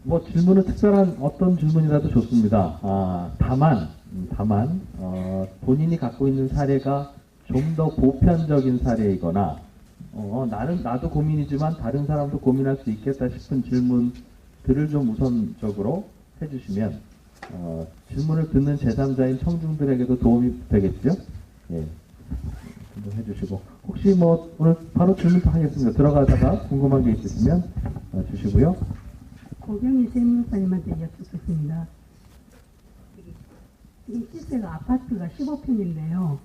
뭐 질문은 특별한 어떤 질문이라도 좋습니다. 다만 본인이 갖고 있는 사례가 좀 더 보편적인 사례이거나 나도 고민이지만 다른 사람도 고민할 수 있겠다 싶은 질문들을 좀 우선적으로 해주시면 질문을 듣는 제3자인 청중들에게도 도움이 되겠죠? 예. 좀 해주시고 혹시 뭐 오늘 바로 질문도 하겠습니다. 들어가다가 궁금한 게 있으시면 주시고요. 고경희 세무사님한테 여쭙겠습니다. 지금 시세가 아파트가 15평인데요.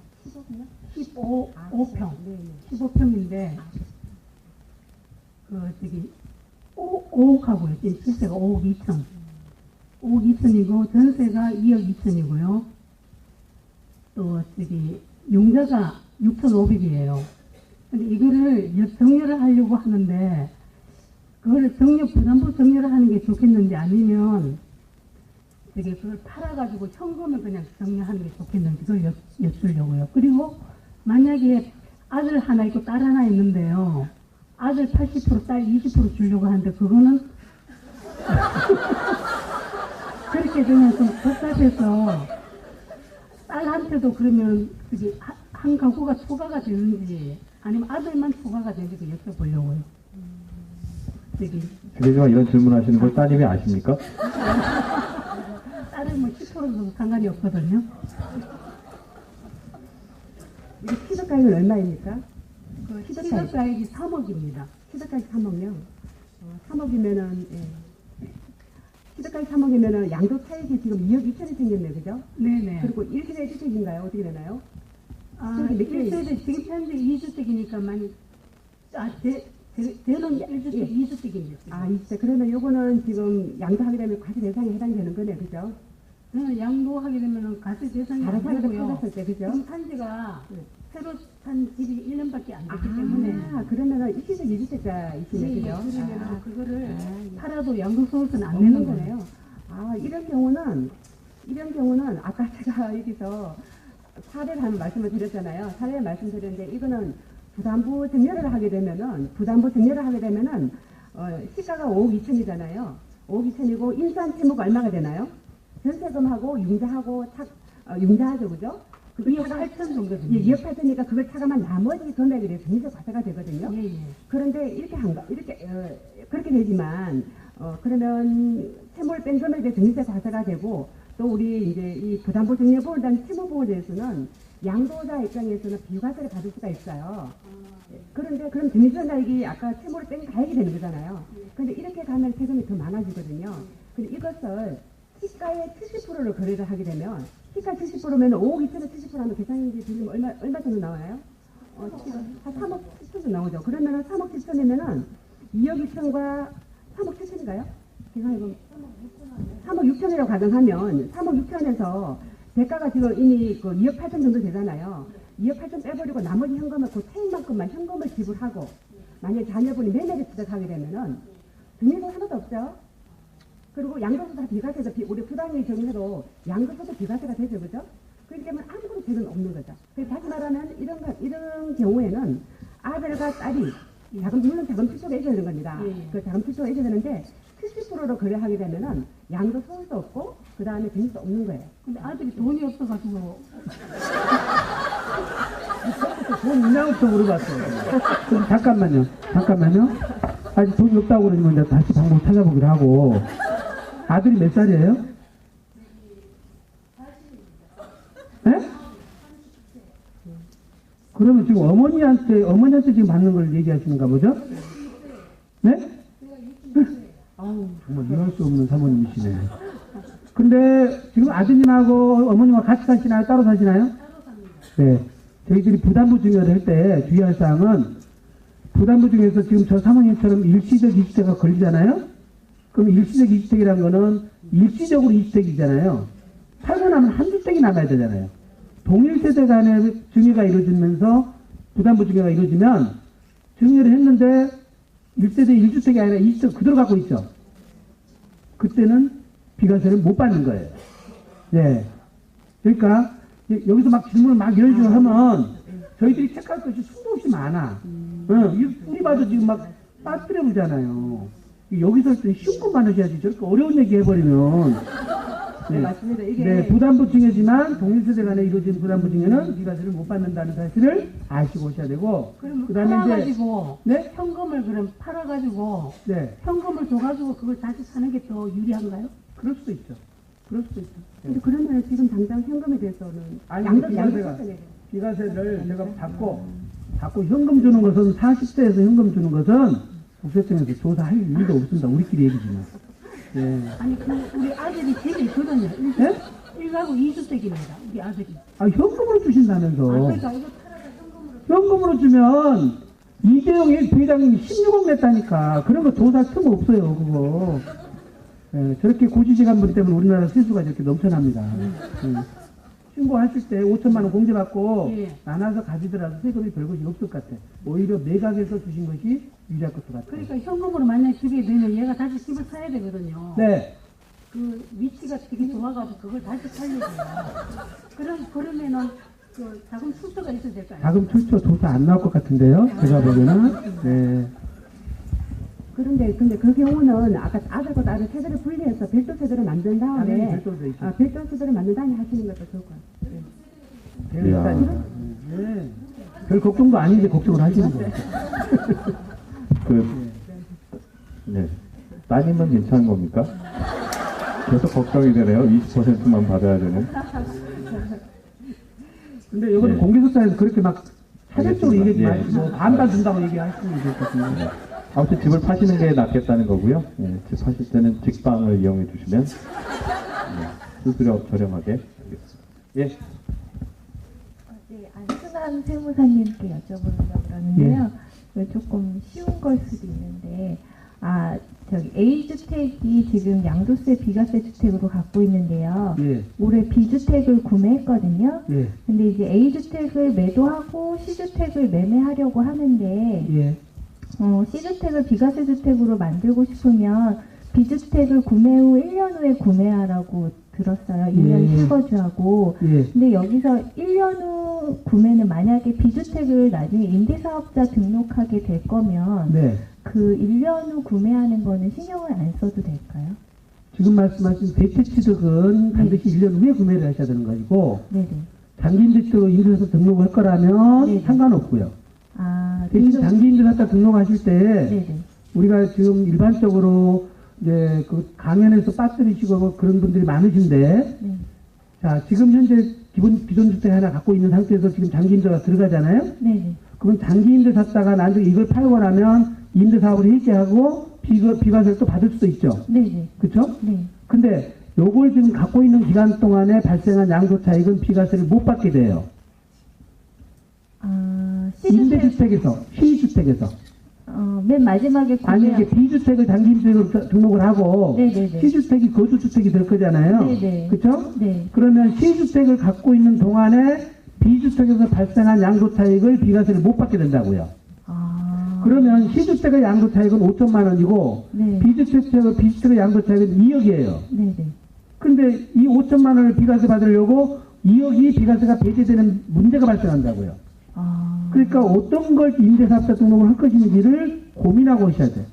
15평. 15평인데, 5억하고요. 지금 시세가 5억 2천. 5억 2천이고, 전세가 2억 2천이고요. 또, 용자가 6,500이에요. 근데 이거를 정렬을 하려고 하는데, 그거를 부담부 정렬을 하는 게 좋겠는지 아니면, 그걸 팔아가지고 현금을 그냥 정리하는 게 좋겠는지 그걸 여쭈려고요. 그리고 만약에 아들 하나 있고 딸 하나 있는데요. 아들 80%, 딸 20% 주려고 하는데 그거는 그렇게 되면 좀 복잡해서 딸한테도 그러면 한 가구가 초과가 되는지 아니면 아들만 초과가 되는지 여쭤보려고요. 그러지만 이런 질문 하시는 걸 따님이 아십니까? 딸은 뭐 10%도 상관이 없거든요. 이게 시드가액은 얼마입니까? 시드가액이 3억입니다. 시드가액 3억이요? 3억이면은, 예. 시드가액 3억이면은 양도 차익이 지금 2억 2천이 생겼네, 그죠? 네네. 그리고 1세대 1주택인가요? 어떻게 되나요? 1세대, 지금 현재 2주택이니까 많이, 저는 1주택, 예. 2주택입니다. 2주택. 그러면 요거는 지금 양도하게 되면 과세 대상에 해당이 되는 거네, 그죠? 저는 양도하게 되면 과세 대상이 안 다른 되고요. 팔았을 때, 그죠? 지금 산 지가 새로 산 집이 1년밖에 안 됐기 때문에. 그러면은 1주택, 2주택자이시네, 그죠? 그러면 그거를 팔아도 양도소득은 안 내는 거네요. 이런 경우는 아까 제가 여기서 사례를 한번 말씀을 드렸잖아요. 사례를 말씀드렸는데 이거는 부담부 증여를 하게 되면은 시가가 5억 2천이잖아요. 5억 2천이고 인수한 채무가 얼마가 되나요? 전세금하고 융자하죠, 그죠? 2억 8천 정도 됩니다. 2억 8천이니까 그걸 차감한 나머지 금액에 대해서 전세 과세가 되거든요. 예. 그런데 그렇게 되지만 그러면 채무를 뺀 금액에 대해 전세 과세가 되고 또 우리 이제 이 부담부 증여보호에 대한 채무보호에 대해서는 양도자 입장에서는 비과세를 받을 수가 있어요. 그런데 그럼 증여자익이 아까 채무를 뺀 가액이 되는 거잖아요. 그런데 이렇게 가면 세금이 더 많아지거든요. 근데 이것을 시가의 70%를 거래를 하게 되면 시가 70%면 5억 2천에 70%하면 계산인지 들리면 얼마 정도 나와요? 한 3억 7천 정도 나오죠. 그러면은 3억 7천이면은 2억 2천과 3억 7천인가요? 계산해보면 3억 6천이라고 가정하면 3억 6천에서 대가가 지금 이미 2억 8천 정도 되잖아요. 2억 8천 빼버리고 나머지 현금을 그 차익만큼만 현금을 지불하고 만약에 자녀분이 매매를 취득하게 되면은 증여세 하나도 없죠. 그리고 양도소 다 비과세죠. 우리 부당이 정해도 양도소도 비과세가 되죠, 그죠? 그렇기 때문에 아무런 세금이 없는 거죠. 그래서 다시 말하면 이런 경우에는 아들과 딸이 물론 자금 필요가 있어야 되는 겁니다. 그 자금 필요가 있어야 되는데 70%로 거래하게 되면은 양도소득도 없고 그 다음에 증여도 없는 거예요. 근데 아들이 돈이 없어가지고. 돈 있냐부터 물어봤어. 잠깐만요. 아직 돈이 없다고 그러면 이제 다시 방법 찾아보기로 하고. 아들이 몇 살이에요? 네? 그러면 지금 어머니한테 지금 받는 걸 얘기하시는가 보죠? 네? 정말 이해할 수 없는 사모님이시네. 근데 지금 아드님하고 어머님과 같이 사시나요? 따로 사시나요? 따로 삽니다. 네. 저희들이 부담부 증여를 할 때 주의할 사항은 부담부 중에서 지금 저 사모님처럼 일시적 2주택가 걸리잖아요? 그럼 일시적 2주택이라는 거는 일시적으로 2주택이잖아요. 살고 나면 한 주택이 남아야 되잖아요. 동일 세대 간의 증여가 이루어지면서 부담부 증여가 이루어지면 증여를 했는데 1세대 1주택이 아니라 2주택 그대로 갖고 있죠. 그때는 비과세를 못 받는 거예요. 네. 그러니까 여기서 막 질문을 막 이런 식으로 하면 저희들이 체크할 것이 수도 없이 많아. 우리 봐도 지금 막 빠뜨려 보잖아요. 여기서 할 때 쉬운 것만 하셔야지 저렇게 어려운 얘기 해버리면 네, 맞습니다. 이게 네, 부담보증이지만 동일세대 간에 이루어진 부담보증에는 비과세를 못 받는다는 사실을 아시고 오셔야 되고 그럼 그다음에 이제 팔아가지고 네? 현금을 그럼 팔아가지고 네, 현금을 줘가지고 그걸 다시 사는 게 더 유리한가요? 그럴 수도 있죠. 그럴 수도 있죠. 근데 그러면 지금 당장 현금에 대해서는 아니, 양도 비과세가 비과세를 제가 받고 현금 주는 것은 40세에서 현금 주는 것은 국세청에서 조사할 일도 없습니다. 우리끼리 얘기지만. 네. 아니 그 우리 아들이 집에 있거든요. 네? 1가구 2주택입니다. 우리 아들이. 아, 현금으로 주신다면서. 그러니까 이거 팔아서 현금으로. 현금으로 주면 이재용이 부회장님이 16억 냈다니까. 그런 거 조사 틈 없어요, 그거. 예, 저렇게 고지식한 분 때문에 우리나라 세수가 저렇게 넘쳐납니다. 신고하실 때 5천만 원 공제받고 예. 나눠서 가지더라도 세금이 별 것이 없을 것 같아. 오히려 매각해서 주신 것이 유리할 것 같아. 그러니까 현금으로 만약 주게 되면 얘가 다시 집을 사야 되거든요. 네. 그 위치가 되게 좋아가지고 그걸 다시 살려줘요. 그러면은 그 자금 출처가 있어야 될 거 아니에요? 자금 출처 조사 안 나올 것 같은데요? 제가 보기에는. 네. 그런데 근데 그 경우는 아까 아들과 딸을 세대를 분리해서 별도 세대를 만든 당연히 다음에 별도로 돼 있죠. 별도 세대를 만든 다음에 하시는 것도 좋을 것 같아요. 네. 일단, 네. 별 걱정도 아닌데 걱정을 하시는 거예요. 네. 따님은 괜찮은 겁니까? 계속 걱정이 되네요. 20%만 받아야 되는. 근데 이거는 네. 공개수사에서 그렇게 막 사전적으로 알겠습니다. 얘기하지 예. 마시고 반반 준다고 얘기하시면 좋을 것 같은데. 아무튼 집을 파시는 게 낫겠다는 거고요. 예, 집 파실 때는 직방을 이용해 주시면 수수료 저렴하게 하겠습니다. 예. 네, 안순환 세무사님께 여쭤보려고 그러는데요. 조금 쉬운 걸 수도 있는데, A주택이 지금 양도세 비과세 주택으로 갖고 있는데요. 예, 올해 B주택을 구매했거든요. 예, 근데 이제 A주택을 매도하고 C주택을 매매하려고 하는데, 예. C주택을 비과세 주택으로 만들고 싶으면 B주택을 구매 후 1년 후에 구매하라고 들었어요. 1년 예. 실거주하고. 예. 근데 여기서 1년 후 구매는 만약에 B주택을 나중에 임대사업자 등록하게 될 거면 네. 그 1년 후 구매하는 거는 신경을 안 써도 될까요? 지금 말씀하신 대체취득은 반드시 1년 후에 구매를 하셔야 되는 것이고, 네네. 장기임대주택 임대사업자 등록을 할 거라면 네. 상관없고요. 대신 등록- 장기임대사업자 등록하실 때 네네. 우리가 지금 일반적으로 이제 그 강연에서 빠뜨리시고 그런 분들이 많으신데, 네. 자, 지금 현재 기본 비존주택 하나 갖고 있는 상태에서 지금 장기임대가 들어가잖아요? 네네. 그럼 장기임대 샀다가 나중에 이걸 팔고 나면 임대사업을 해지하고 비과세를 또 받을 수도 있죠. 네네. 그쵸? 네. 근데 요걸 지금 갖고 있는 기간 동안에 발생한 양도차익은 비과세를 못 받게 돼요. C주택, 임대주택에서, 시주택에서. 맨 마지막에 아니, 구매. 이게 B주택을 장기임대로 등록을 하고, 네네네. C주택이 거주주택이 될 거잖아요. 네네. 그쵸? 네. 그러면 C주택을 갖고 있는 동안에 B주택에서 발생한 양도차익을 비과세를 못 받게 된다고요. 그러면 C주택의 양도차익은 5천만 원이고, 네. B주택의 양도차익은 2억이에요. 네네. 근데 이 5천만 원을 비과세 받으려고 2억이 비과세가 배제되는 문제가 발생한다고요. 그러니까 어떤 걸 임대사업자 등록을 할 것인지를 고민하고 오셔야 돼요.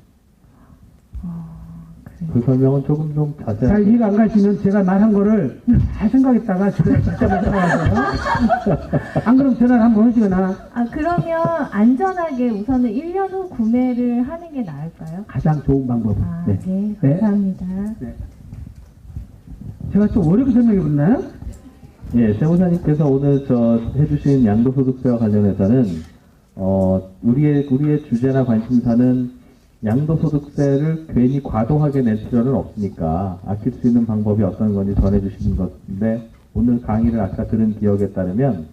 그 설명은 조금 좀 잘 자세하게. 이해가 안 가시면 제가 말한 거를 잘 생각했다가 집에 다시 한번 전화하세요. 안 그러면 전화를 한번 하시거나 그러면 안전하게 우선은 1년 후 구매를 하는 게 나을까요? 가장 좋은 방법은. 네. 네, 네. 감사합니다. 네. 제가 좀 어렵게 설명해 줬나요? 예, 세무사님께서 오늘 해주신 양도소득세와 관련해서는 우리의 주제나 관심사는 양도소득세를 괜히 과도하게 낼 필요는 없으니까 아낄 수 있는 방법이 어떤 건지 전해주시는 건데, 오늘 강의를 아까 들은 기억에 따르면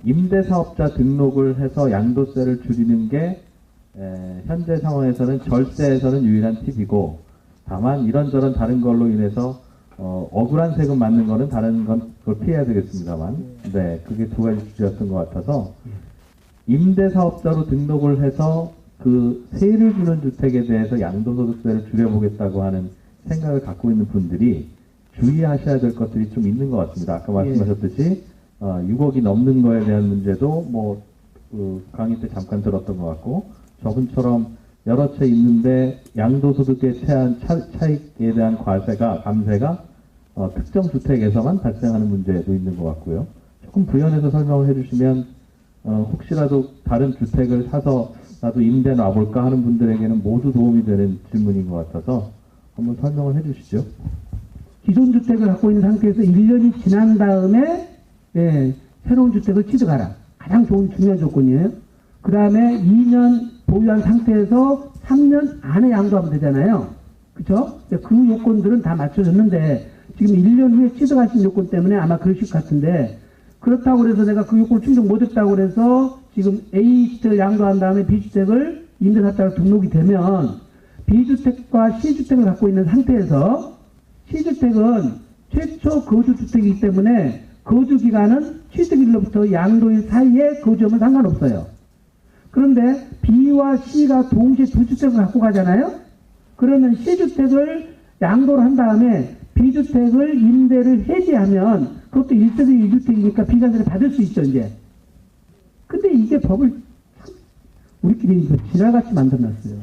임대사업자 등록을 해서 양도세를 줄이는 게 현재 상황에서는 절세에서는 유일한 팁이고, 다만 이런저런 다른 걸로 인해서 억울한 세금 맞는 거는 다른 건 그걸 피해야 되겠습니다만, 네, 그게 두 가지 주제였던 것 같아서 임대사업자로 등록을 해서 그 세를 주는 주택에 대해서 양도소득세를 줄여보겠다고 하는 생각을 갖고 있는 분들이 주의하셔야 될 것들이 좀 있는 것 같습니다. 아까 말씀하셨듯이 6억이 넘는 거에 대한 문제도 그 강의 때 잠깐 들었던 것 같고, 저분처럼 여러 채 있는데 양도소득에 체한 차익에 대한 감세가 특정 주택에서만 발생하는 문제도 있는 것 같고요. 조금 부연해서 설명을 해주시면 혹시라도 다른 주택을 사서 나도 임대 놔볼까 하는 분들에게는 모두 도움이 되는 질문인 것 같아서 한번 설명을 해주시죠. 기존 주택을 갖고 있는 상태에서 1년이 지난 다음에 새로운 주택을 취득하라. 가장 좋은 중요한 조건이에요. 그 다음에 2년 보유한 상태에서 3년 안에 양도하면 되잖아요. 그쵸? 그 요건들은 다 맞춰졌는데 지금 1년 후에 취득하신 요건 때문에 아마 그러실 것 같은데 그렇다고 해서 내가 그 요건을 충족 못했다고 해서 지금 A주택을 양도한 다음에 B주택을 임대사업자로 등록이 되면 B주택과 C주택을 갖고 있는 상태에서 C주택은 최초 거주주택이기 때문에 거주기간은 취득일로부터 양도일 사이에 거주하면 상관없어요. 그런데 B와 C가 동시에 두 주택을 갖고 가잖아요. 그러면 C주택을 양도를 한 다음에 B주택을 임대를 해지하면 그것도 1세대 1주택이니까 비과세를 받을 수 있죠, 이제. 근데 이게 법을 우리끼리 이거 지랄같이 만들어놨어요.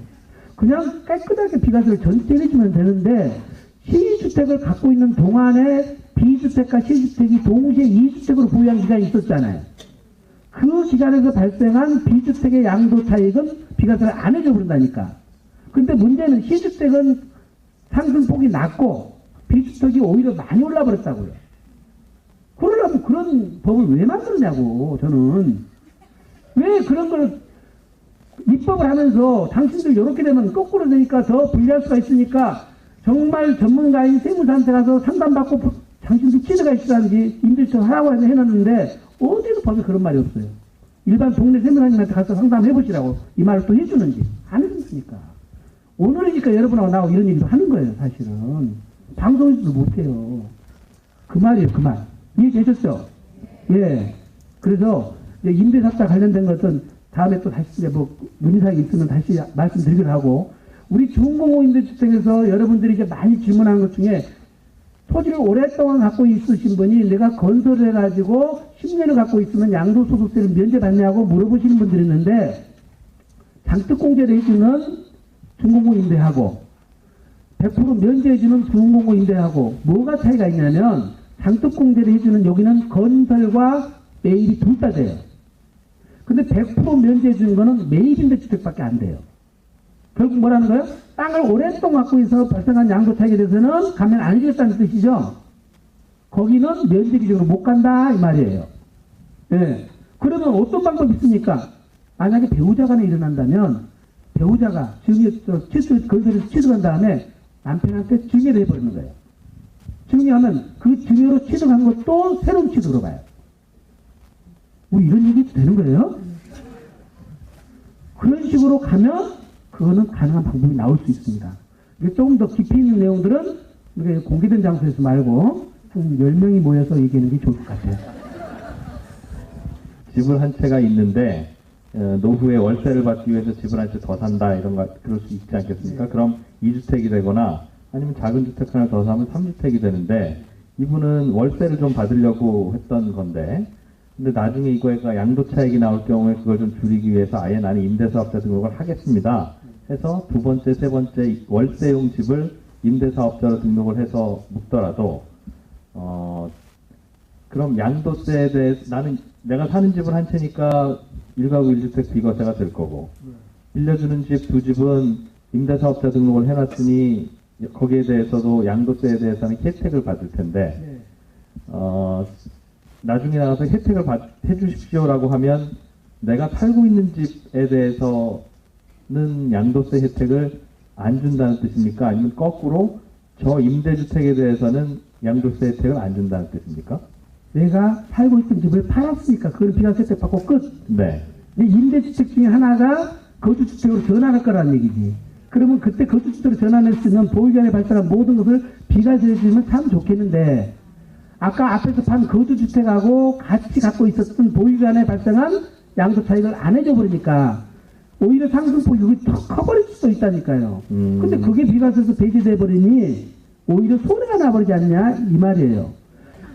그냥 깨끗하게 비과세를 전체 내주면 되는데 C주택을 갖고 있는 동안에 B주택과 C주택이 동시에 2주택으로 보유한 기간이 있었잖아요. 그 기간에서 발생한 B주택의 양도 차익은 비과세를 안 해줘 버린다니까. 근데 문제는 C주택은 상승폭이 낮고 B주택이 오히려 많이 올라버렸다고요. 그러려면 그런 법을 왜 만들었냐고, 저는. 왜 그런 걸 입법을 하면서 당신들 이렇게 되면 거꾸로 되니까 더 불리할 수가 있으니까 정말 전문가인 세무사한테 가서 상담받고 당신들 취재가 있으라는지 임대차 하라고 해서 해놨는데 어디도 법에 그런 말이 없어요. 일반 동네 세무사님한테 가서 상담해보시라고 이 말을 또 해주는지 안 해준다니까. 오늘이니까 여러분하고 나하고 이런 얘기도 하는 거예요, 사실은. 방송에서도 못해요. 그 말이에요, 그 말. 이해되셨죠? 예. 그래서 임대사업자 관련된 것은 다음에 또 다시 이제 뭐 문의사항이 있으면 다시 말씀드리기로 하고, 우리 중공호임대주택에서 여러분들이 이제 많이 질문하는 것 중에 토지를 오랫동안 갖고 있으신 분이 내가 건설을 해가지고 10년을 갖고 있으면 양도소득세를 면제받냐고 물어보시는 분들이 있는데, 장특공제를 해주는 중공호임대하고 100% 면제해주는 중공호임대하고 뭐가 차이가 있냐면, 장특공제를 해주는 여기는 건설과 매입이 둘 다 돼요. 근데 100% 면제해주는 거는 매입임대주택밖에 안 돼요. 결국 뭐라는 거예요? 땅을 오랫동안 갖고 있어 발생한 양도 차익에 대해서는 감면 안 해주겠다는 뜻이죠. 거기는 면제 기준으로 못 간다 이 말이에요. 예. 그러면 어떤 방법이 있습니까? 만약에 배우자 간에 일어난다면 배우자가 건설에서 취득한 다음에 남편한테 증여를 해버리는 거예요. 증여하면 그 증여로 취득한 것도 새로운 취득으로 봐요. 뭐 이런 얘기도 되는 거예요? 그런 식으로 가면 그거는 가능한 방법이 나올 수 있습니다. 이게 조금 더 깊이 있는 내용들은 우리가 공개된 장소에서 말고 한 10명이 모여서 얘기하는 게 좋을 것 같아요. 집을 한 채가 있는데 노후에 월세를 받기 위해서 집을 한 채 더 산다 이런 거 그럴 수 있지 않겠습니까? 그럼 2주택이 되거나 아니면 작은 주택 하나 더 사면 3주택이 되는데, 이분은 월세를 좀 받으려고 했던 건데 근데 나중에 이거가 양도 차익이 나올 경우에 그걸 좀 줄이기 위해서 아예 나는 임대사업자 등록을 하겠습니다 해서 두 번째, 세 번째 월세용 집을 임대사업자로 등록을 해서 묵더라도 그럼 양도세에 대해서 나는 내가 사는 집은 한 채니까 1가구 1주택 비과세가 될 거고, 빌려주는 집 두 집은 임대사업자 등록을 해놨으니 거기에 대해서도 양도세에 대해서는 혜택을 받을 텐데 나중에 나가서 혜택을 해주십시오라고 하면 내가 살고 있는 집에 대해서는 양도세 혜택을 안 준다는 뜻입니까? 아니면 거꾸로 저 임대주택에 대해서는 양도세 혜택을 안 준다는 뜻입니까? 내가 살고 있던 집을 팔았으니까 그걸 비과세 혜택 받고 끝. 네. 임대주택 중에 하나가 거주주택으로 전환할 거라는 얘기지. 그러면 그때 거주주택으로 전환할 수 있는 보유기간에 발생한 모든 것을 비과세해 주면 참 좋겠는데, 아까 앞에서 판 거주주택하고 같이 갖고 있었던 보유기간에 발생한 양도 차익을 안 해줘 버리니까 오히려 상승폭이 더 커버릴 수도 있다니까요. 근데 그게 비과세에서 배제돼 버리니 오히려 손해가 나버리지 않냐 이 말이에요.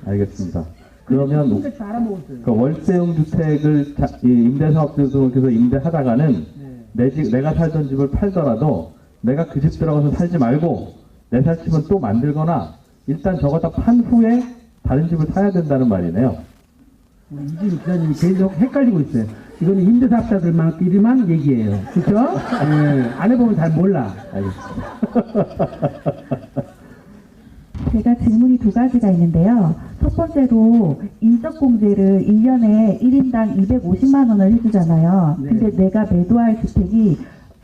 알겠습니다. 그러면 진짜 잘 알아먹었어요. 그 월세용 주택을 임대사업자 등록해서 임대하다가는 내가 살던 집을 팔더라도 내가 그 집 들어가서 살지 말고 내 살집은 또 만들거나 일단 저거 다 판 후에 다른 집을 사야 된다는 말이네요. 이진 기자님이 계속 헷갈리고 있어요. 이거는 임대사업자들만끼리만 얘기해요. 그렇죠? 예, 안 해보면 잘 몰라. 알겠습니다. 제가 질문이 두 가지가 있는데요. 첫 번째로 인적공제를 1년에 1인당 250만 원을 해주잖아요. 네. 근데 내가 매도할 주택이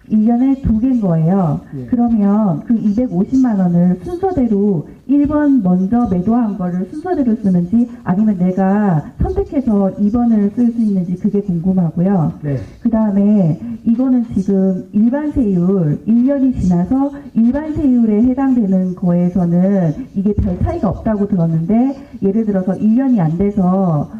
1년에 2개인 거예요. 네. 그러면 그 250만 원을 순서대로 1번 먼저 매도한 거를 순서대로 쓰는지 아니면 내가 선택해서 2번을 쓸 수 있는지 그게 궁금하고요. 네. 그 다음에 이거는 지금 일반 세율 1년이 지나서 일반 세율에 해당되는 거에서는 이게 별 차이가 없다고 들었는데 예를 들어서 1년이 안 돼서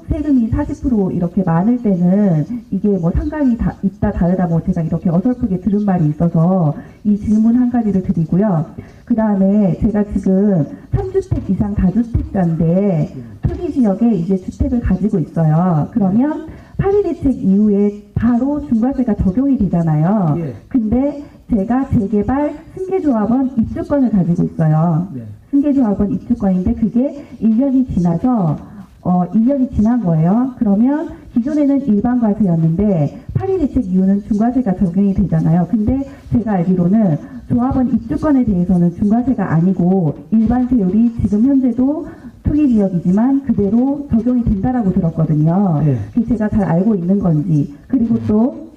세금이 40% 이렇게 많을 때는 이게 뭐 상관이 있다 다르다 뭐 제가 이렇게 어설프게 들은 말이 있어서 이 질문 한 가지를 드리고요. 그 다음에 제가 지금 3주택 이상 다주택자인데 토지 지역에 이제 주택을 가지고 있어요. 그러면 8일 대책 이후에 바로 중과세가 적용이 되잖아요. 예. 근데 제가 재개발 승계조합원 입주권을 가지고 있어요. 네. 승계조합원 입주권인데 그게 1년이 지나서 1년이 지난 거예요. 그러면 기존에는 일반 과세였는데 8일 대책 이후는 중과세가 적용이 되잖아요. 근데 제가 알기로는 조합원 입주권에 대해서는 중과세가 아니고 일반 세율이 지금 현재도 투기 지역이지만 그대로 적용이 된다라고 들었거든요. 네. 그게 제가 잘 알고 있는 건지. 그리고 또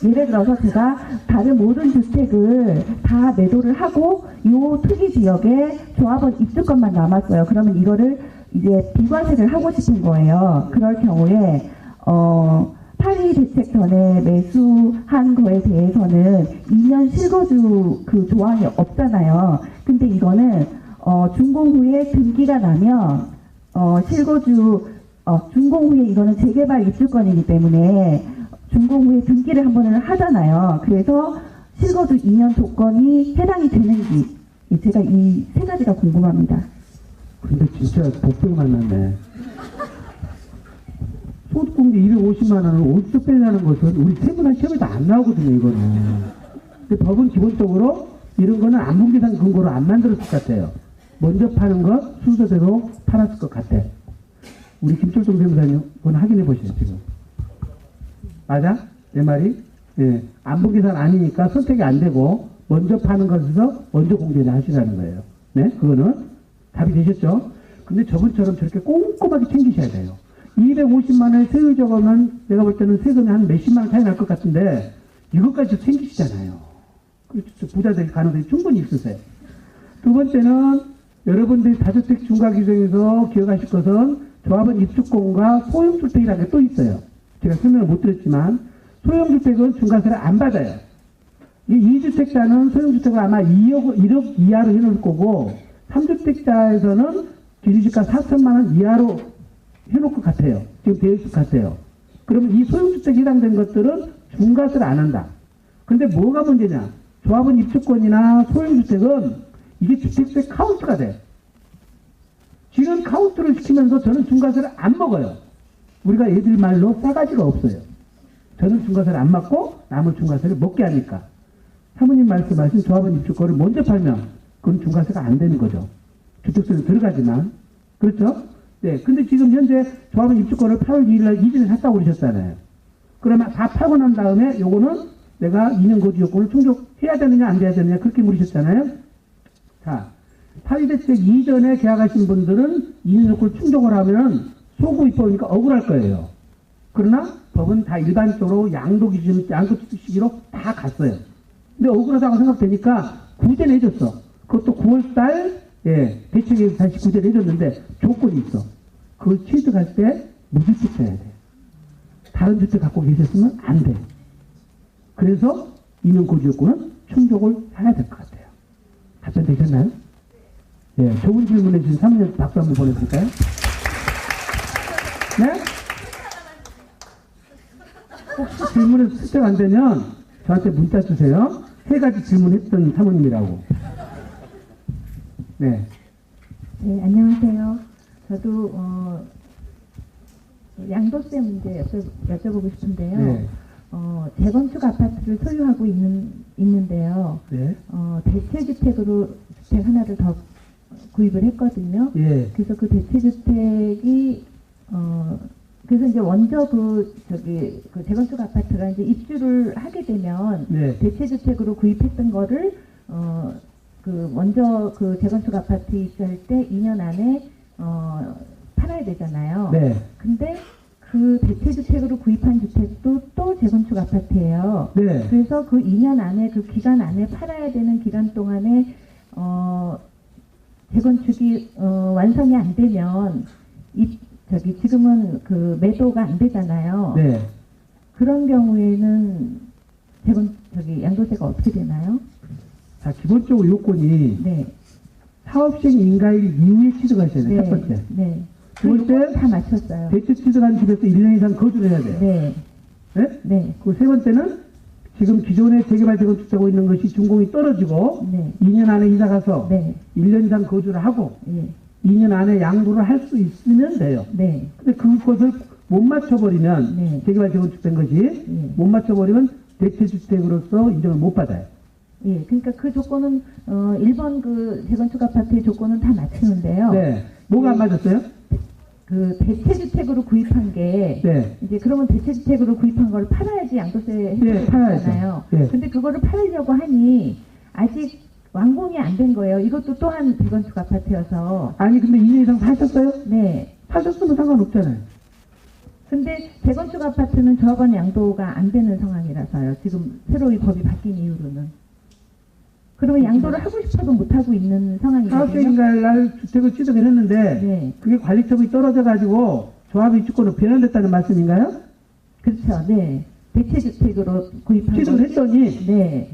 예를 들어서 제가 다른 모든 주택을 다 매도를 하고 요 투기 지역에 조합원 입주권만 남았어요. 그러면 이거를 이제 비과세를 하고 싶은 거예요. 그럴 경우에 8일 대책 전에 매수한 거에 대해서는 2년 실거주 그 조항이 없잖아요. 근데 이거는 준공 후에 등기가 나면 준공 후에 이거는 재개발 입주권이기 때문에 준공 후에 등기를 한 번을 하잖아요. 그래서 실거주 2년 조건이 해당이 되는지 제가 이 세 가지가 궁금합니다. 근데 진짜 복병 만났네. 소득공제 250만 원을 어디서 빼냐는 것은 우리 세무나 시험에도 안 나오거든요, 이거는. 근데 법은 기본적으로 이런 거는 안분계산 근거로 안 만들었을 것 같아요. 먼저 파는 것 순서대로 팔았을 것 같아. 우리 김철동 세무사님, 그건 확인해 보시죠, 지금. 맞아? 내 말이? 예. 안분계산 아니니까 선택이 안 되고, 먼저 파는 것에서 먼저 공제를 하시라는 거예요. 네? 그거는 답이 되셨죠? 근데 저분처럼 저렇게 꼼꼼하게 챙기셔야 돼요. 250만 원의 세율 적으면 내가 볼 때는 세금이 한 몇십만 원 차이 날 것 같은데 이것까지 챙기시잖아요. 그렇죠. 부자될 가능성이 충분히 있으세요. 두 번째는 여러분들이 다주택 중과 규정에서 기억하실 것은 조합원 입주권과 소형주택이라는 게 또 있어요. 제가 설명을 못 드렸지만 소형주택은 중과세를 안 받아요. 이 2주택자는 소형주택을 아마 1억 이하로 해놓을 거고 3주택자에서는 기준시가 4천만 원 이하로 해놓을 것 같아요. 지금 되어 있을 것 같아요. 그러면 이 소형주택에 해당된 것들은 중과세를 안 한다. 근데 뭐가 문제냐? 조합원 입주권이나 소형주택은 이게 주택세 카운트가 돼. 지금 카운트를 시키면서 저는 중과세를 안 먹어요. 우리가 애들 말로 싸가지가 없어요. 저는 중과세를 안 맞고 남은 중과세를 먹게 하니까. 사모님 말씀하신 조합원 입주권을 먼저 팔면 그건 중과세가 안 되는 거죠. 주택세는 들어가지만. 그렇죠? 네. 근데 지금 현재 조합원 입주권을 8월 2일날 이전에 샀다고 그러셨잖아요. 그러면 다 팔고 난 다음에 요거는 내가 2년 거주 요건을 충족해야 되느냐 안 돼야 되느냐 그렇게 물으셨잖아요. 자, 8일 대책 이전에 계약하신 분들은 2년 요건을 충족을 하면 소구 입법이니까 억울할 거예요. 그러나 법은 다 일반적으로 양도 기준, 양도 시기로 다 갔어요. 근데 억울하다고 생각되니까 구제를 해줬어. 그것도 9월달 대책에서 다시 구제를 해줬는데 조건이 있어. 그걸 취득할 때 무주택 해야 돼. 다른 주택 갖고 계셨으면 안 돼. 그래서 이명 거주 요건은 충족을 해야 될 것 같아요. 답변 되셨나요? 예, 좋은 질문 해주신 사모님 박수 한번 보내드릴까요? 네? 혹시 질문에 수정 안 되면 저한테 문자 주세요. 3가지 질문했던 사모님이라고. 네. 네, 안녕하세요. 저도 양도세 문제 여쭤보고 싶은데요. 네. 재건축 아파트를 소유하고 있는데요. 네. 대체주택으로 주택 하나를 더 구입을 했거든요. 예. 그래서 그 대체주택이 그래서 이제 먼저 그 재건축 아파트가 이제 입주를 하게 되면 네. 대체주택으로 구입했던 거를 먼저 그 재건축 아파트 입주할 때 2년 안에 팔아야 되잖아요. 네. 근데 그 대체주택으로 구입한 주택도 또 재건축 아파트예요. 네. 그래서 그 2년 안에 그 기간 안에 팔아야 되는 기간 동안에 재건축이 완성이 안 되면 지금은 그 매도가 안 되잖아요. 네. 그런 경우에는 양도세가 어떻게 되나요? 자, 기본적으로 요건이 네. 사업시행 인가일 이후에 취득하셔야 돼요. 첫 번째. 네. 두 번째, 다 맞췄어요. 대체 취득한 집에서 1년 이상 거주를 해야 돼요. 네. 네? 네. 그 세 번째는 지금 기존에 재개발 재건축하고 있는 것이 준공이 떨어지고 네. 2년 안에 이사 가서 네. 1년 이상 거주를 하고 예. 2년 안에 양도를 할 수 있으면 돼요. 네. 근데 그것을 못 맞춰버리면 네. 재개발 재건축된 것이 예. 못 맞춰버리면 대체주택으로서 인정을 못 받아요. 예. 그러니까 그 조건은 1번 그 재건축 아파트의 조건은 다 맞추는데요. 네. 뭐가 안 맞았어요? 그 대체주택으로 구입한 게 네. 이제 그러면 대체주택으로 구입한 걸 팔아야지 양도세 네, 팔아야죠. 해주잖아요. 네. 근데 그거를 팔려고 하니 아직 완공이 안 된 거예요. 이것도 또한 재건축 아파트여서. 아니 근데 2년 이상 사셨어요? 네. 사셨으면 상관없잖아요. 근데 재건축 아파트는 조합원 양도가 안 되는 상황이라서요. 지금 새로 이 법이 바뀐 이후로는. 그러면 양도를 하고 싶어도 못 하고 있는 상황이거든요. 사업시행인가일 날 주택을 취득을 했는데 네. 그게 관리처분이 떨어져가지고 조합 입주권으로 변환됐다는 말씀인가요? 그렇죠. 네. 대체주택으로 구입한 취득을 것이- 했더니 네.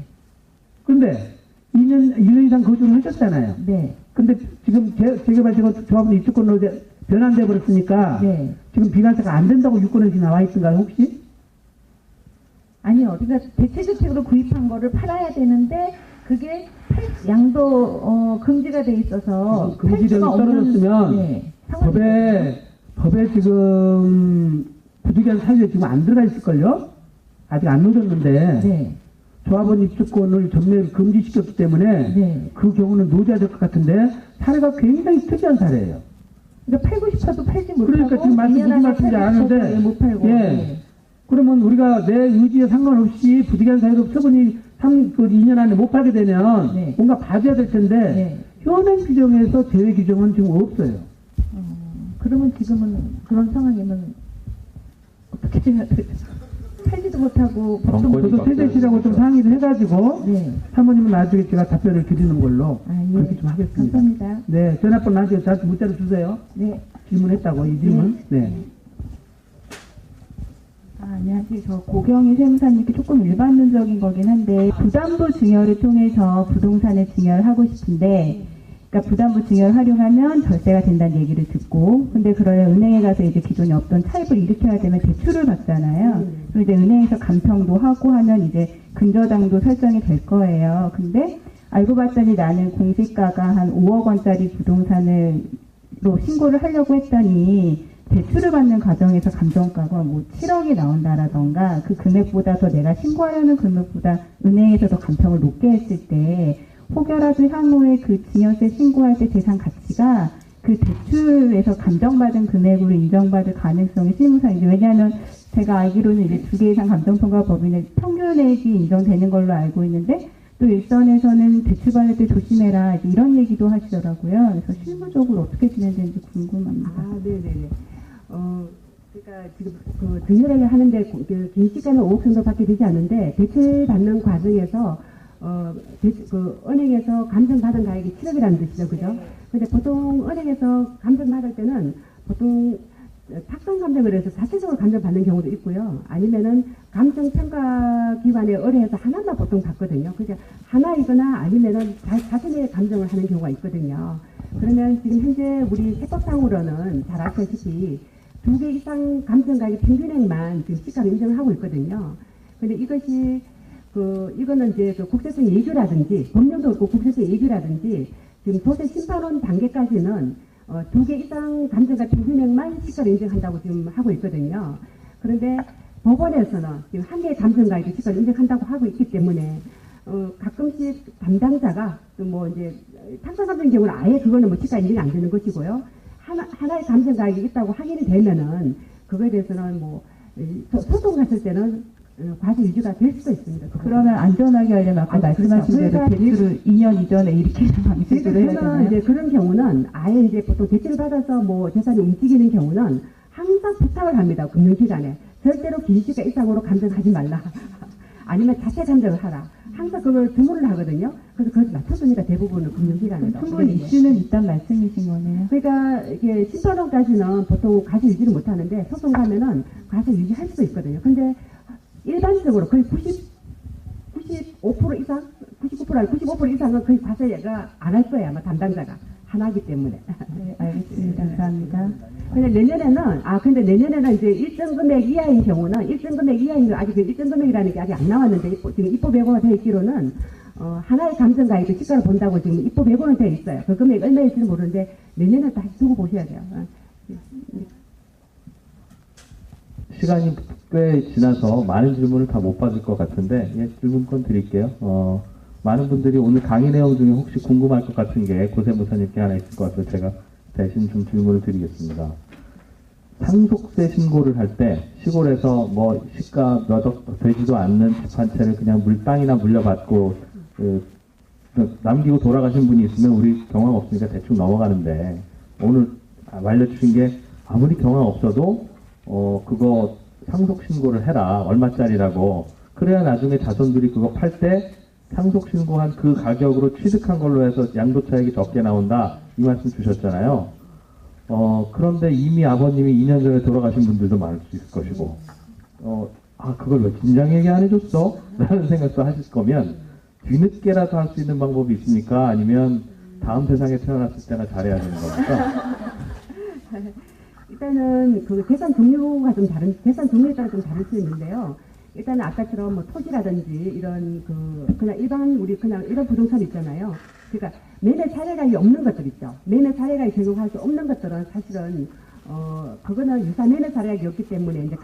근데 1년 이상 거주를 하셨잖아요. 네. 근데 지금 재개발 재건축 조합은 입주권으로 변환돼 버렸으니까 네. 지금 비과세가 안 된다고 유권에 나와 있던가요 혹시? 아니요. 그러니까 대체주택으로 구입한 거를 팔아야 되는데 그게 양도 금지가 돼 있어서 팔 금지령이 수가 없는- 떨어졌으면 네, 상황이 법에 지금 부득이한 사유에 지금 안 들어가 있을걸요? 아직 안 넣어졌는데 네. 조합원 입주권을 전면 금지시켰기 때문에 네. 그 경우는 노져야 될 것 같은데 사례가 굉장히 특이한 사례예요. 그러니까 팔고 싶어도 팔지 못하고 그러니까 지금 말씀 2년 무슨 안에 말씀인지 팔고 아는데, 싶어도 못 팔고. 예. 네. 그러면 우리가 내 의지에 상관없이 부득이한 사유로 처분이 2년 안에 못 팔게 되면 네. 뭔가 봐줘야 될 텐데 네. 현행 규정에서 제외 규정은 지금 없어요. 그러면 지금은 그런 상황이면 어떻게 해야 되죠? 팔지도 못하고 정권이 저도 바뀌어요. 세대시라고 좀 상의를 해가지고 네. 사모님은 나중에 제가 답변을 드리는 걸로 아, 예. 그렇게 좀 하겠습니다. 감사합니다. 네, 전화번호 나중에 저한테 문자로 주세요. 네. 질문했다고 이 질문. 네. 안녕하세요. 저 고경희 세무사님께 조금 일반론적인 거긴 한데 부담부 증여를 통해서 부동산을 증여를 하고 싶은데 그러니까 부담부 증여를 활용하면 절세가 된다는 얘기를 듣고 근데 그러면 은행에 가서 이제 기존에 없던 차입을 일으켜야 되면 대출을 받잖아요. 그럼 이제 은행에서 감평도 하고 하면 이제 근저당도 설정이 될 거예요. 근데 알고 봤더니 나는 공시가가 한 5억 원짜리 부동산으로 신고를 하려고 했더니 대출을 받는 과정에서 감정가가 뭐 7억이 나온다라던가 그 금액보다 더 내가 신고하려는 금액보다 은행에서 더 감평을 높게 했을 때 혹여라도 향후에 그 증여세 신고할 때 재산 가치가 그 대출에서 감정받은 금액으로 인정받을 가능성이 실무상이죠. 왜냐하면 제가 알기로는 이제 2개 이상 감정평가 법인의 평균액이 인정되는 걸로 알고 있는데 또 일선에서는 대출받을 때 조심해라 이런 얘기도 하시더라고요. 그래서 실무적으로 어떻게 진행되는지 궁금합니다. 아, 네네네. 그러니까 지금 그 증여를 하는데 긴 시간은 5억 정도밖에 되지 않는데 대출 받는 과정에서 그 은행에서 감정받은 가액이 7억이라는 뜻이죠, 그죠? 근데 보통 은행에서 감정받을 때는 보통 탁상 감정을 해서 자체적으로 감정받는 경우도 있고요. 아니면은 감정평가기관에 의뢰해서 하나만 보통 받거든요. 그러니까 하나이거나 아니면은 자신의 감정을 하는 경우가 있거든요. 그러면 지금 현재 우리 세법상으로는 잘 아시다시피 2개 이상 감정가액의 평균액만 지금 시가로 인정을 하고 있거든요. 근데 이것이 이거는 이제 그 국세청 예규라든지 법령도 없고 국세청 예규라든지 지금 도세 심판원 단계까지는 2개 이상 감정가 평균액만 시가로 인정한다고 지금 하고 있거든요. 그런데 법원에서는 지금 한 개의 감정가액의 시가를 인정한다고 하고 있기 때문에 가끔씩 담당자가 또 뭐 이제 탁상 감정 경우는 아예 그거는 뭐 시가 인정이 안 되는 것이고요. 하나의 감정가액이 있다고 확인이 되면은 그거에 대해서는 뭐 소송 갔을 때는 과세 유지가 될 수도 있습니다. 그러면 안전하게 하려면 아까 말씀하신 대로 그러니까 대출을 2년 이전에 이렇게 방식으로 해야 저는 되나요? 이제 그런 경우는 아예 이제 보통 대출을 받아서 뭐 재산이 움직이는 경우는 항상 부탁을 합니다. 금융기관에. 절대로 기시가 이상으로 감정하지 말라. 아니면 자체 감정을 하라. 항상 그걸 주문을 하거든요. 그래서 그걸 맞춰주니까 대부분은 금융기관에서. 충분히 이슈는 있단 말씀이신 거네요. 그러니까 이게 10만 원까지는 보통 과세 유지를 못 하는데 소송 가면은 과세 유지할 수도 있거든요. 근데 일반적으로 거의 95% 이상, 99% 아니 95% 이상은 거의 과세가 안 할 거예요. 아마 담당자가 하나기 때문에. 네, 알겠습니다. 감사합니다. 근데 근데 내년에는 이제 일정 금액 이하인 경우는 일정 금액 이하인 거 아직 그 일정 금액이라는 게 아직 안 나왔는데 지금 입법 예고가 되어 있기로는 하나의 감정가액의 시가를 본다고 지금 입법 예고는 되어 있어요. 그 금액 얼마일지는 모르는데 내년에 다시 두고 보셔야 돼요. 시간이 꽤 지나서 많은 질문을 다 못 받을 것 같은데 예, 질문권 드릴게요. 많은 분들이 오늘 강의 내용 중에 혹시 궁금할 것 같은 게 고세무사님께 하나 있을 것 같아서 제가 대신 좀 질문을 드리겠습니다. 상속세 신고를 할 때 시골에서 뭐 시가 몇 억 되지도 않는 집 한 채를 그냥 땅이나 물려받고 남기고 돌아가신 분이 있으면 우리 경험 없으니까 대충 넘어가는데 오늘 알려주신 게 아무리 경험 없어도 그거 상속 신고를 해라 얼마짜리라고 그래야 나중에 자손들이 그거 팔 때 상속 신고한 그 가격으로 취득한 걸로 해서 양도차익이 적게 나온다 이 말씀 주셨잖아요. 그런데 이미 아버님이 2년 전에 돌아가신 분들도 많을 수 있을 것이고 그걸 왜 진작 얘기 안 해줬어? 라는 생각도 하실 거면 뒤늦게라도 할 수 있는 방법이 있습니까? 아니면 다음 세상에 태어났을 때나 잘해야 되는 겁니까? 일단은 그 계산 종류가 좀 계산 종류에 따라 좀 다를 수 있는데요. 일단은 아까처럼 뭐 토지라든지 이런 그냥 일반 부동산 있잖아요. 그러니까 매매 사례가이 없는 것들 있죠. 매매 사례가이 적용할 수 없는 것들은 사실은 그거는 유사 매매 사례가 없기 때문에 이제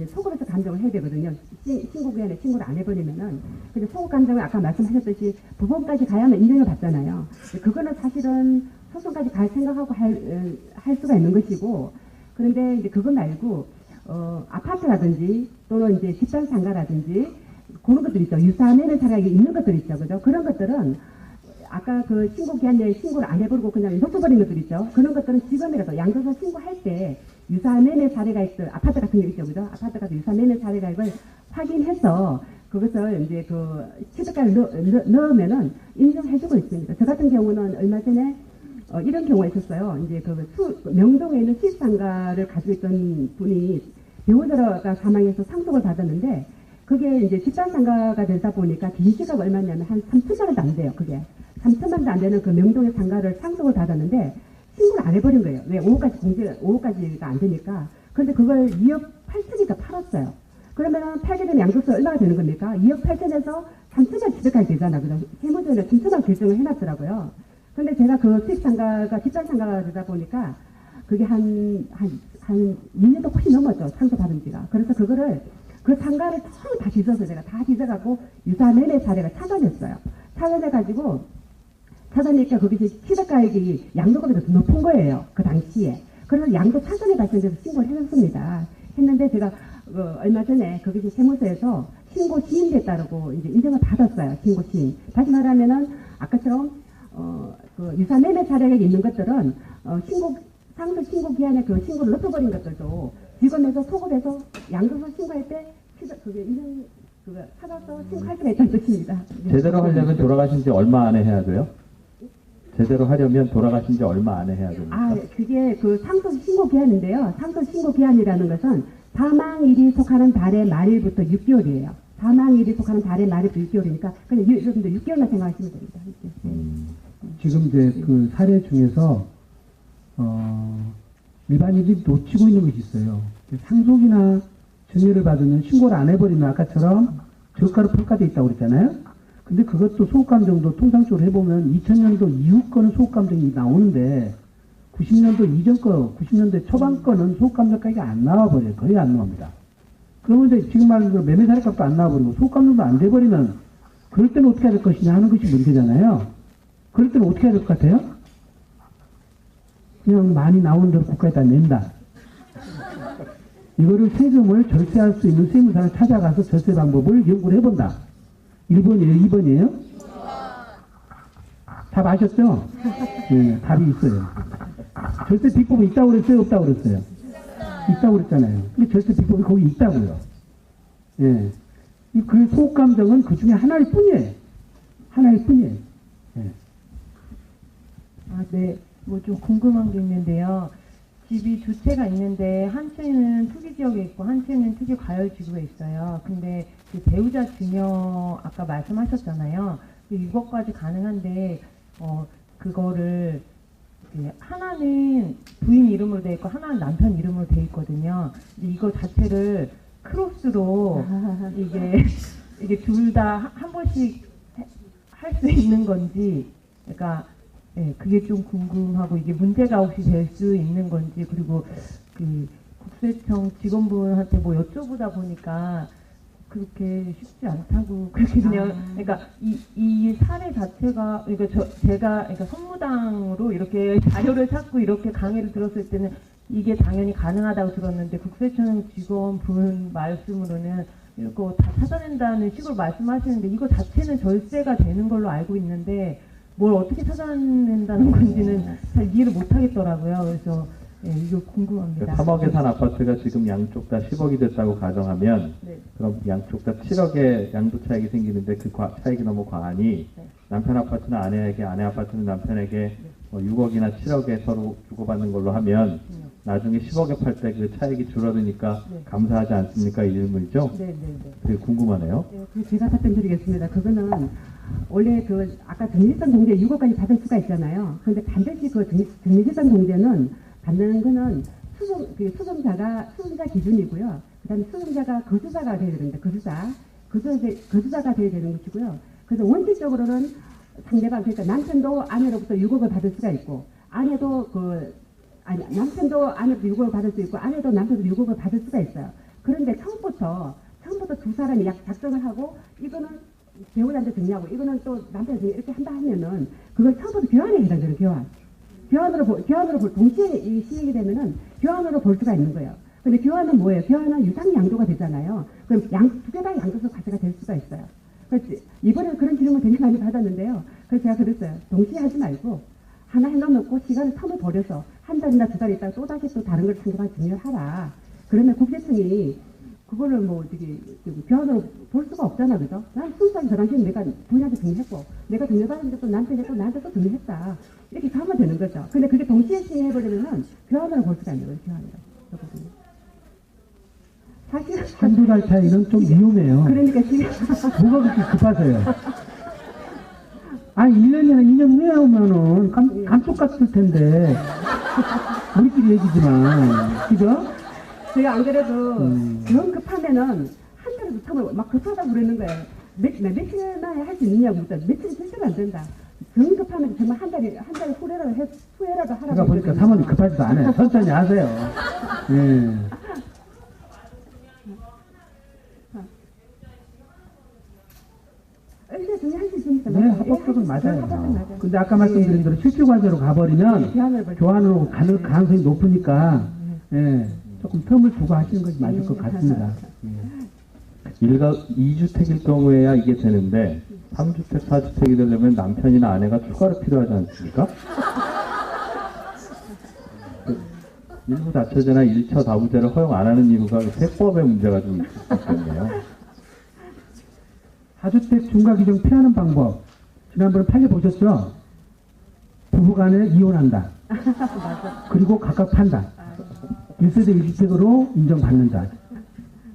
소급해서 감정을 해야 되거든요. 신고기한에 신고를 안 해버리면은. 근데 소급 감정을 아까 말씀하셨듯이 부분까지 가야만 인정을 받잖아요. 그거는 사실은 소송까지 갈 생각하고 할 수가 있는 것이고, 그런데 이제 그거 말고 아파트라든지 또는 이제 집단 상가라든지 그런 것들 있죠. 유사 매매 사례가 있는 것들 있죠, 그죠? 그런 것들은 아까 그 신고 기한 내에 신고를 안 해버리고 그냥 놓쳐버린 것들 있죠. 그런 것들은 지금이라도 양도소 신고할 때 유사 매매 사례가 있어 아파트 같은 게 있죠, 그죠? 아파트 같은 유사 매매 사례가 이걸 확인해서 그것을 이제 그 취득가를 넣으면은 인정해주고 있습니다. 저 같은 경우는 얼마 전에 이런 경우가 있었어요. 이제 명동에 있는 수입상가를 가지고 있던 분이 배우자가 사망해서 상속을 받았는데 그게 이제 집단상가가 되다 보니까 빈시가가 얼마냐면 한 3천만 원도 안 돼요. 그게 3천만 원도 안 되는 그 명동의 상가를 상속을 받았는데 신고를 안 해버린 거예요. 왜? 5억까지가 안 되니까. 그런데 그걸 2억 8천이니까 팔았어요. 그러면 팔게 되면 양도세 얼마가 되는 겁니까? 2억 8천에서 3천만 취득하게 되잖아. 그죠? 세무조에는 3천만 결정을 해놨더라고요. 근데 제가 그 수입상가가 집단상가가 되다 보니까 그게 한 2년도 훨씬 넘었죠. 상속받은 지가. 그래서 그 상가를 전부 다 뒤져서 제가 다 뒤져갖고 유사 매매 사례가 찾아냈어요. 찾아내니까 거기서 취득가액이 양도금이 더 높은 거예요. 그 당시에. 그래서 양도 차선에 발생돼서 신고를 해놨습니다. 했는데 제가 얼마 전에 거기서 세무서에서 신고 시인됐다고 이제 인정을 받았어요. 신고 시인. 다시 말하면은 아까처럼 그 유사 매매 사례가 있는 것들은 상속 신고 기한에 그 신고를 넣어버린 것들도 지검에서 소급해서 양도소 신고할 때 그게 인정 찾아서 신고할 수가 있다는 뜻입니다. 제대로 하려면 돌아가신 지 얼마 안에 해야 돼요? 제대로 하려면 돌아가신 지 얼마 안에 해야 됩니까? 그게 그 상속 신고 기한인데요. 상속 신고 기한이라는 것은 사망일이 속하는 달의 말일부터 6개월이에요. 사망일이 속하는 달의 말일부터 6개월이니까 그냥 여러분들 6개월만 생각하시면 됩니다. 지금 이제 그 사례 중에서 일반인들이 놓치고 있는 것이 있어요. 상속이나 증여를 받으면 신고를 안 해버리면 아까처럼 저가로 평가돼 있다고 그랬잖아요. 근데 그것도 소급감정도 통상적으로 해보면 2000년도 이후 거는 소급감정이 나오는데 90년도 이전 거, 90년대 초반 거는 소급감정가격이 안 나와버려요. 거의 안 나옵니다. 그러면 이제 지금 말하는 그 매매사례값도 안 나와버리고 소감정도 안 돼버리면 그럴 때는 어떻게 해야 될 것이냐 하는 것이 문제잖아요. 그럴 때는 어떻게 해야 될 것 같아요? 그냥 많이 나오는 대로 국가에다 낸다. 이거를 세금을 절세할 수 있는 세무사를 찾아가서 절세 방법을 연구를 해본다. 1번이에요? 2번이에요? 답 아셨죠? 네, 답이 있어요. 절세 비법이 있다고 그랬어요? 없다고 그랬어요? 있다고 그랬잖아요. 근데 절세 비법이 거기 있다고요. 예. 그 소감정은 그 중에 하나일 뿐이에요. 하나일 뿐이에요. 예. 아, 네. 뭐 좀 궁금한 게 있는데요. 집이 두 채가 있는데 한 채는 투기 지역에 있고 한 채는 투기 과열 지구에 있어요. 근데 그 배우자 증여 아까 말씀하셨잖아요. 6억까지 가능한데 그거를 하나는 부인 이름으로 돼 있고 하나는 남편 이름으로 돼 있거든요. 근데 이거 자체를 크로스로 이게 둘 다 한 번씩 할 수 있는 건지, 그러니까 예, 그게 좀 궁금하고 이게 문제가 혹시 될 수 있는 건지, 그리고 그 국세청 직원분한테 뭐 여쭤보다 보니까 그렇게 쉽지 않다고 그렇게 그냥 그러니까 이 사례 자체가 그러니까 제가 그러니까 선무당으로 이렇게 자료를 찾고 이렇게 강의를 들었을 때는 이게 당연히 가능하다고 들었는데 국세청 직원분 말씀으로는 이거 다 찾아낸다는 식으로 말씀하시는데 이거 자체는 절세가 되는 걸로 알고 있는데 뭘 어떻게 찾아낸다는 건지는 잘 이해를 못 하겠더라고요. 그래서 예, 이거 궁금합니다. 3억에 산 아파트가 지금 양쪽 다 10억이 됐다고 가정하면 네. 그럼 양쪽 다 7억의 양도 차익이 생기는데 그 차익이 너무 과하니 네. 남편 아파트는 아내에게, 아내 아파트는 남편에게 6억이나 7억에 서로 주고받는 걸로 하면 나중에 10억에 팔 때 그 차익이 줄어드니까 네. 감사하지 않습니까? 이 질문이죠? 네네네. 되게 궁금하네요. 네, 그 제가 답변 드리겠습니다. 그거는 원래 그 아까 정리재산 공제 6억까지 받을 수가 있잖아요. 그런데 반드시 그 정리재산 공제는 받는 거는 수송자 기준이고요. 그다음에 수송자가 거주자가 돼야 되는데 거주자가 돼야 되는 것이고요. 그래서 원칙적으로는 상대방 그러니까 남편도 아내로부터 6억을 받을 수가 있고 아내도 남편도 아내도 6억을 받을 수 있고 아내도 남편도 6억을 받을 수가 있어요. 그런데 처음부터 두 사람이 작정을 하고 이거는 배우자한테 정리하고 이거는 또 남편한테 이렇게 한다 하면은 그걸 처음부터 교환에 해당되는 교환. 교환으로 동시에 이 시행이 되면은 교환으로 볼 수가 있는 거예요. 근데 교환은 뭐예요? 교환은 유상 양도가 되잖아요. 그럼 두 개 다 양도소 과세가 될 수가 있어요. 그래서 이번에 그런 질문 되게 많이 받았는데요. 그래서 제가 그랬어요. 동시에 하지 말고 하나 해놓고 시간을 텀을 버려서 한 달이나 두 달 있다가 또 다시 또 다른 걸 상대방 증여하라. 그러면 국세청이 그거를 뭐 교환으로 볼 수가 없잖아, 그죠? 난 순수하게 저 당시에 내가 부인한테 정리했고, 내가 정리받았는데 또 나한테 했고, 나한테 또 정리했다. 이렇게 하면 되는 거죠. 근데 그게 동시에 시행해버리면은 교환으로 볼 수가 있는 거예요, 교환으로. 사실 한두 달 차이는 좀 위험해요. 그러니까 지금 뭐가 그렇게 급하세요? 아니, 1년이나 2년 후에 오면은 감쪽 같을 텐데, 우리끼리 얘기지만, 그죠? 제가 안 그래도 영 급하면은 한 달에도 텀을 막 급하다고 그러는 거예요. 며칠 만에 할 수 있느냐고 묻다. 며칠이 절대로 안 된다. 영 급하면 정말 한 달에 후회라도 하라고. 제가 보니까 사모님 급하지도 않아요. 천천히 하세요. 예. 일단 정리할 수 있으니까. 네, 합법적은 맞아요. 맞아요. 근데 아까 말씀드린 대로 실질과세로 가버리면 교환으로 가는 가능성이 높으니까, 예. 조금 텀을 두고 하시는 것이 맞을 것 같습니다. 예. 2주택일 경우에야 이게 되는데 3주택, 4주택이 되려면 남편이나 아내가 추가로 필요하지 않습니까? 일부 다처제나 1처 다부제를 허용 안 하는 이유가 세법의 문제가 좀 있을 수 있겠네요. 4주택 중과 규정 피하는 방법 지난번에 팔려보셨죠? 부부간에 이혼한다. 그리고 각각 판다. 1세대 1주택으로 인정받는다.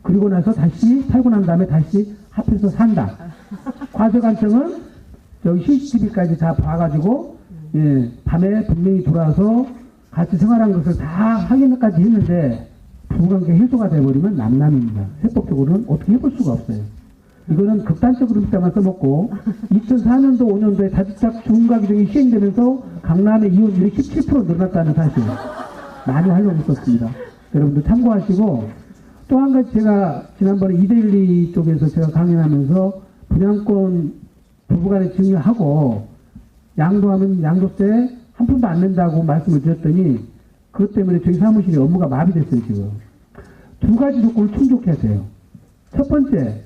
그리고 나서 다시 팔고 난 다음에 다시 합해서 산다. 과세관청은 저기 CCTV까지 다 봐가지고 예, 밤에 분명히 돌아와서 같이 생활한 것을 다 확인까지 했는데 부부관계 해소가 돼버리면 남남입니다. 세법적으로는 어떻게 해볼 수가 없어요. 이거는 극단적으로 일단만 써먹고 2004년도 5년도에 다주택 중과 규정이 시행되면서 강남의 이혼율이 17% 늘어났다는 사실 많이 활용했었습니다. 여러분들 참고하시고 또 한 가지 제가 지난번에 이데일리 쪽에서 제가 강연하면서 분양권 부부간에 증여하고 양도하면 양도세 한 푼도 안 낸다고 말씀을 드렸더니 그것 때문에 저희 사무실이 업무가 마비됐어요, 지금. 두 가지 조건을 충족해야 돼요. 첫 번째,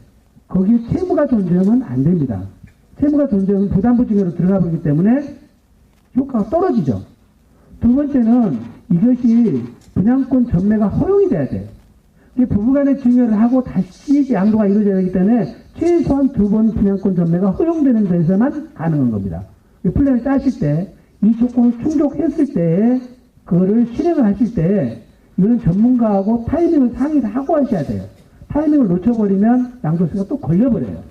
거기에 채무가 존재하면 안 됩니다. 채무가 존재하면 부담부 증여로 들어가 버리기 때문에 효과가 떨어지죠. 두 번째는 이것이 분양권 전매가 허용이 돼야 돼요. 이게 부부간에 증여를 하고 다시 양도가 이루어져야 되기 때문에 최소한 2번 분양권 전매가 허용되는 데서만 가능한 겁니다. 이 플랜을 짜실 때 이 조건을 충족했을 때 그거를 실행을 하실 때 이거는 전문가하고 타이밍을 상의를 하고 하셔야 돼요. 타이밍을 놓쳐버리면 양도세가 또 걸려버려요.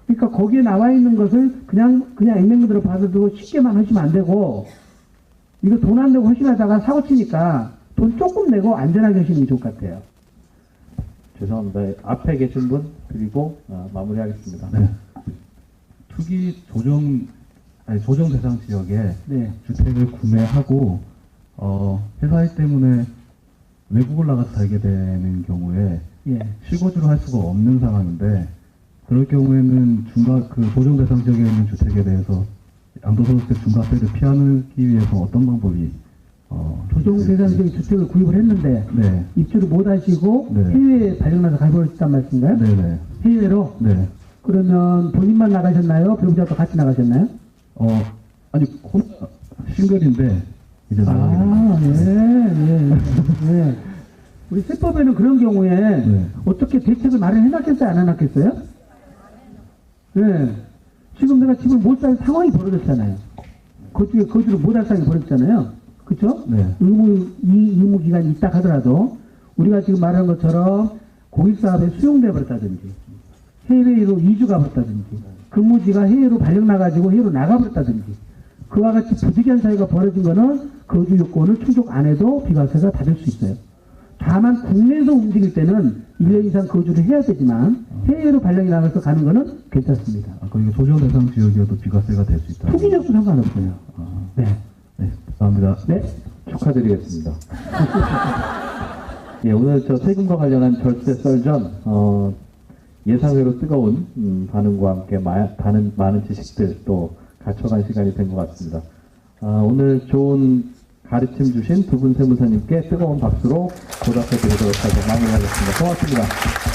그러니까 거기에 나와 있는 것을 그냥 액면으로 받아두고 쉽게만 하시면 안 되고 이거 돈 안 내고 훨씬하다가 사고 치니까 돈 조금 내고 안전하게 하시는 게 좋을 것 같아요. 죄송합니다. 앞에 계신 분 그리고 마무리하겠습니다. 네. 투기 조정 대상 지역에 네. 주택을 구매하고 회사일 때문에 외국을 나가서 살게 되는 경우에 예. 실거주를 할 수가 없는 상황인데 그럴 경우에는 조정 대상 지역에 있는 주택에 대해서 양도소득세 중과세를 피하기 위해서 어떤 방법이 조정 대상적인 주택을 구입을 했는데 네. 입주를 못 하시고 네. 해외에 발령나서 가버렸단 말씀인가요? 네네. 해외로? 네. 그러면 본인만 나가셨나요? 배우자도 같이 나가셨나요? 아니 싱글인데 이제 나가게 아, 예. 우리 세법에는 그런 경우에 네. 어떻게 대책을 마련해놨겠어요? 안 해놨겠어요? 네. 지금 내가 집을 못 살 상황이 벌어졌잖아요. 거주를 못 할 상황이 벌어졌잖아요. 그쵸? 네. 의무 기간이 있다 하더라도 우리가 지금 말한 것처럼 공익사업에 수용돼 버렸다든지 해외로 이주가 버렸다든지 근무지가 해외로 발령 나가지고 해외로 나가버렸다든지 그와 같이 부득이한 사유가 벌어진 거는 거주 요건을 충족 안 해도 비과세가 받을 수 있어요. 다만 국내에서 움직일 때는 1년 이상 거주를 해야 되지만 해외로 발령이 나가서 가는 거는 괜찮습니다. 그러니까 조정 대상 지역이어도 비과세가 될 수 있다. 투기력도 상관없어요. 네. 네, 감사합니다. 네, 축하드리겠습니다. 예, 오늘 저 세금과 관련한 절세 썰전 예상외로 뜨거운 반응과 함께 많은 지식들 또 갖춰간 시간이 된 것 같습니다. 오늘 좋은 가르침 주신 두 분 세무사님께 뜨거운 박수로 보답해드리도록 하고 마무리하겠습니다. 고맙습니다.